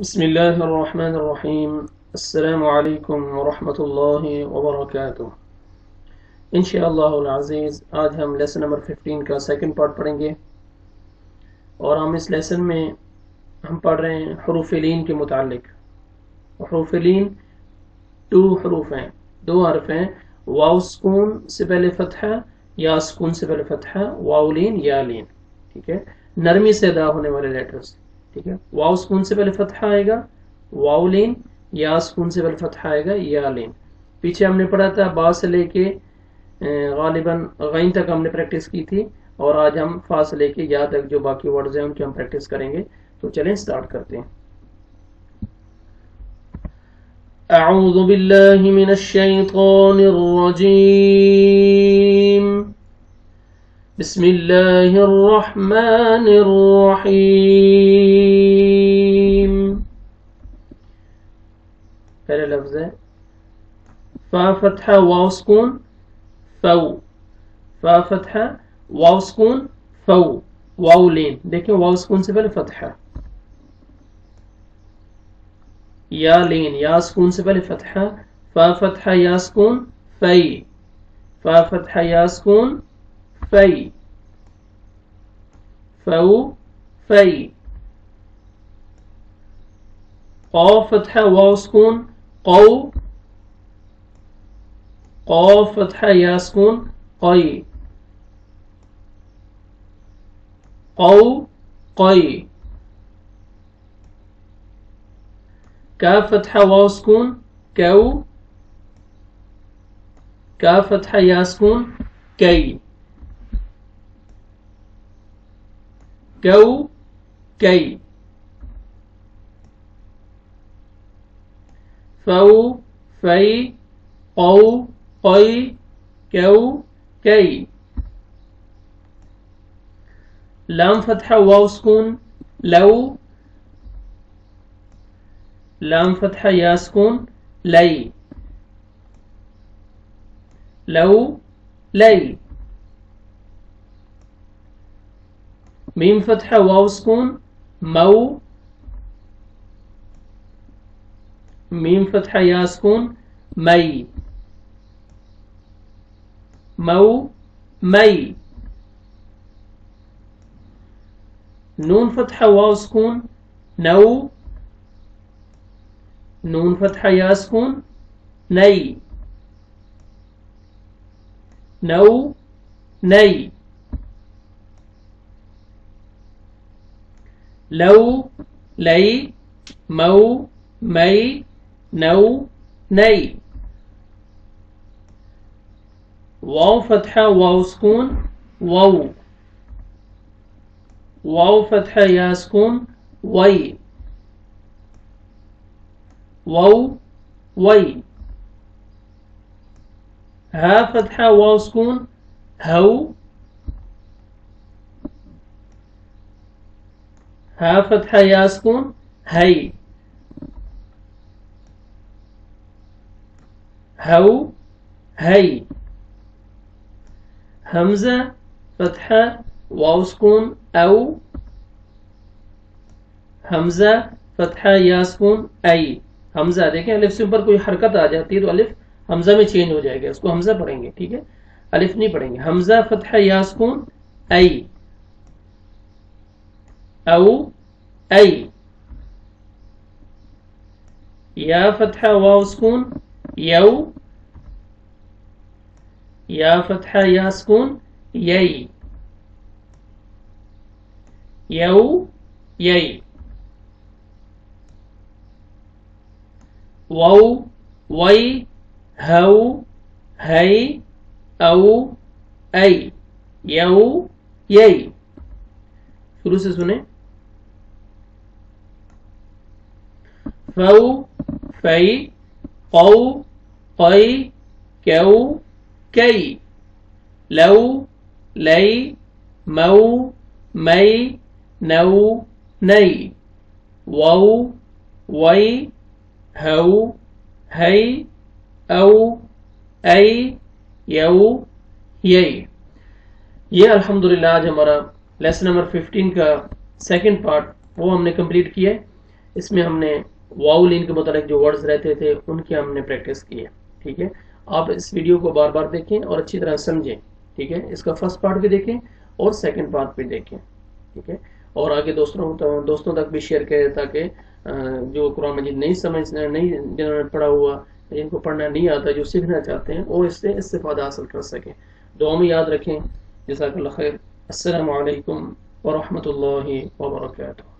بسم اللہ الرحمن الرحیم السلام علیکم ورحمۃ اللہ وبرکاتہ۔ انشاءاللہ العزیز آج ہم لیسن نمبر 15 کا سیکنڈ پارٹ پڑھیں گے، اور ہم اس لیسن میں ہم پڑھ رہے ہیں حروف لین کے متعلق۔ حروف لین 2 حروف ہیں، 2 حرف ہیں، واو سکون سے پہلے فتحہ، یا سکون سے پہلے فتحہ، واو لین یا لین، ٹھیک ہے، نرمی سے ادا ہونے والے لیٹرز، ٹھیک ہے۔ واو سکون سے پہلے فتحہ آئے گا واو لین، یا سکون سے پہلے فتحہ آئے گا یا لین۔ پیچھے ہم نے پڑھا تھا با سے لے کے غالباً غین تک ہم نے پریکٹس کی تھی، اور آج ہم فا سے لے کے یا تک جو باقی ورڈز ہیں ان کی ہم پریکٹس کریں گے۔ تو چلیں سٹارٹ کرتے ہیں۔ اعوذ باللہ من الشیطان الرجیم، بسم اللہ الرحمن الرحیم۔ پہلے لفظ ہے فا فتحہ واو سکون فو، فا فتحہ واو سکون فو، واو لین، دیکھیں واو سکون سے پہلے فتحہ، یا لین، یا سکون سے پہلے فتحہ، فا فتحہ یا سکون فی، فا فتحہ یا سکون فی، فو فی، قاف فتحہ واو سکون قو، قاف فتحہ یا سکون قی، قو قی، کاف فتحہ واو سکون کو، کاف فتحہ یا سکون کی، کو کی، فو فی، قو قی، کو کی، لام فتحہ واو سکون لو، لام فتحہ یا سکون لی، لو لی، میم فتحہ واو سکون مو، میم فتحہ یا سکون مئی، مو مئی، نون فتحہ واو سکون نو، نون فتحہ یا سکون نئی، نو نئی، لو لئی، مو مئی، نو نئی، واو فتحہ واو سکون وو، واو فتحہ یا سکون وئی، وو وئی، ہا فتحہ واو سکون ہو، ہا فتحہ یا سکون ہئی، ہو ہئی، حمزہ فتحہ واو سکون او، حمزہ فتحہ یا سکون ای، حمزہ دیکھیں الف سے اوپر کوئی حرکت آ جاتی ہے تو الف حمزہ میں چینج ہو جائے گا، اس کو حمزہ پڑھیں گے، ٹھیک ہے، الف نہیں پڑھیں گے۔ حمزہ فتحہ یا سکون ای، او ای، یا فتحہ واو سکون یو، یا فتحہ یا سکون یئی، یو یئی، وو وئی، ہو ہئی، او ای، یو یئی۔ شروع سے سنیں، فو فی، قو قی، کو کی، لو لئی، مو مئی، نو نئی، وو وئی، ہو ہئی، او ای، یو یئی۔ یہ الحمدللہ آج ہمارا لیسن نمبر 15 کا سیکنڈ پارٹ وہ ہم نے کمپلیٹ کیا ہے۔ اس میں ہم نے واؤ لین کے متعلق جو ورڈز رہتے تھے ان کی ہم نے پریکٹس کی ہے. ٹھیک ہے, آپ اس ویڈیو کو بار بار دیکھیں اور اچھی طرح سمجھیں. ٹھیک ہے, اس کا فرسٹ پارٹ بھی دیکھیں اور سیکنڈ پارٹ بھی دیکھیں. ٹھیک ہے, اور آگے دوستوں تک بھی شیئر کریں تاکہ جو قرآن مجید نہیں سمجھنا, نہیں جنہوں نے پڑھا ہوا, جن کو پڑھنا نہیں آتا, جو سیکھنا چاہتے ہیں وہ اس سے استفادہ حاصل کر سکیں. دعا میں یاد رکھیں. جزاک اللہ خیر. السلام علیکم ورحمۃ اللہ وبرکاتہ.